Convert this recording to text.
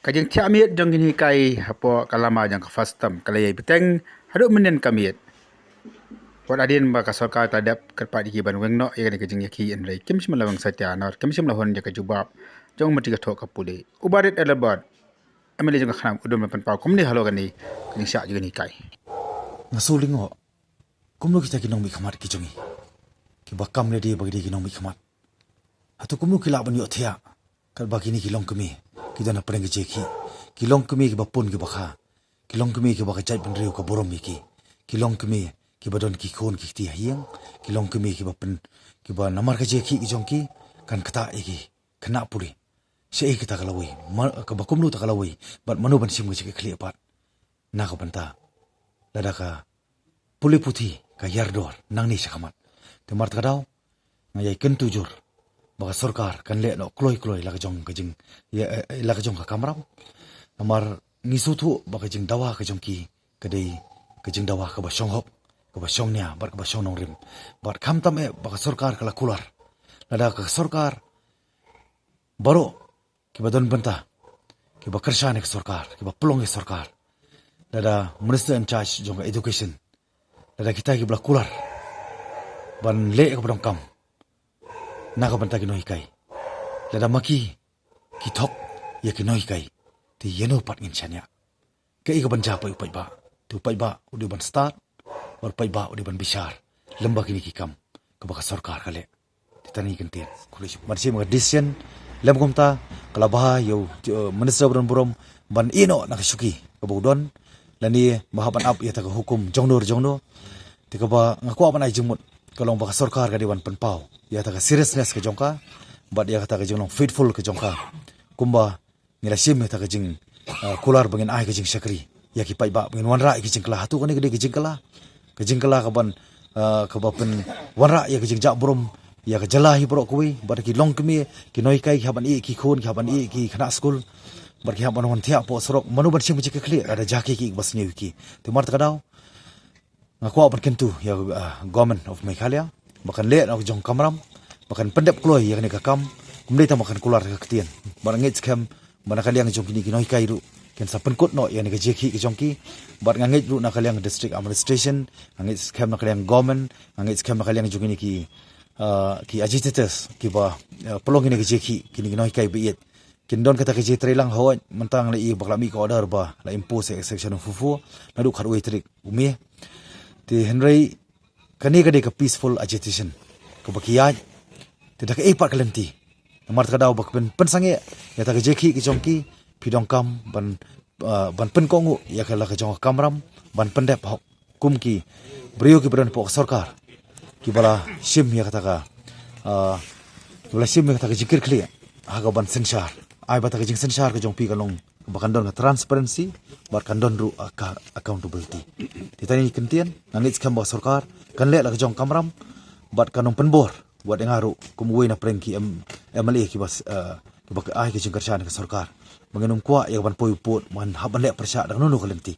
Kajing tiamiat jong gini kai hapo kalama jang ka fastam kalai beteng haduk menen kamiat. Wat adin ba ka sarkar tadap kerpa di ban wengno ya ni kajing yaki en lai kim simla wang satya nor kim simla hon jaka jubab jong mati ka thok ka pule. Ubarit alabad ameli jong ka khanam udum pan pau komni halo gani kajing syak jong ni kai. Ngasulingo kumno kita kinong mi khamat ki jongi ki bakam le di bagi kinong mi khamat hatu kumno ki laban yo thia kal bagini ki long kemi ki dana preng ki cheki ki long kemi ki bapun ki bakha ki long kemi ki baka chai ban riu ka borom mi ki long kemi ki badon ki khon ki ti hiang ki long kemi ki bapen ki ba namar ka cheki ki jongki kan kata iki khana puri sei kita kalawi ka bakumnu ta kalawi bat manu ban sim ki khli pat na ka banta ladaka puli puti ka yardor nang ni sakamat te mart kadau ngayai ken tujur baka sarkar kan le no kloi la jong ka jing la jong ka kamram namar ngisutu baka jing dawa ka jong ki kadai ka jing dawa ka ba shong hop ka ba shong nya bar ka ba shong nong rim bar kham tam e baka sarkar kala kular lada ka sarkar baro ki badon banta ki ba karshan ka sarkar ki ba plong ka sarkar lada minister in charge jong education lada kita ki bla kular ban le ka bodong kam na ka banta ki noi kai lada maki ki thok ye ki noi kai ti yeno pat ngin chanya ke i ka ban ja pai ba tu pai ba udi ban start or pai ba udi ban bishar lamba ki ni ki kam ka ba ka sarkar ka le ti tani kan tin kulish marsi ma decision lem komta kala bah yo minister bron borom ban ino na ka suki ka bodon lani mahaban up ya ta hukum jongno tika ba ngaku apa nai jumut kalong ba sarkar ka diwan penpau ya ta seriousness ka jongka bat ya ta ka jong faithful ka jongka kumba ngila sim ta ka jing kular bangin ai ka jing sakri ya ki pai ba bangin wanra ki jing kala hatu ka ni ki jing kala ka ban ka ba pen wanra ya ka jing ja brom ya ka jalahi bro kui bat ki long kemi ki noi kai haban i ki khon ki haban i ki khana school bar ki haban hon thia po sorok manu ban sim ki clear ada jaki ki bas ni ki te mart ka daw ngaku apa kentu ya government of Meghalaya makan le nak jong kamram makan pendep kloi ya ni ka kam kumdei ta makan kular ka ketien bar ngej kem bana kaliang jong kini kinoi kai ru ken sa penkut no ya ni ka jeki ki jongki bar ngej ru na kaliang district administration ngej kem na kaliang government ngej kem na kaliang jong kini ki agitators ki ba pelong ni ka jeki kini kinoi kai biet kindon kata ke jetre lang ho mentang le i baklami ko order ba la impose section fufu na du kharoi trik umi ti Henry kani kade ka peaceful agitation ko bakiya ti dak e par kalenti namar ka daw bak pen sange ya ta jeki ki jongki pidong kam ban pen kongu ya kala ka jong kamram ban pendep hok kum ki brio ki bran po sarkar ki bala sim ya kata ka bala sim ya kata ka jikir kli aga ban sensar ai bata ka jing sensar ka jong pi kalong bakan don transparency bar kandon ru accountability titani kentian nangit skam ba sarkar kan le la jong kamram bat kanong penbor buat ngaru kumui na prengki emali ki bas ki bak ai ki jingkar shan ka sarkar mengenum kwa ya ban poy pot man haban le persya dang nu kalenti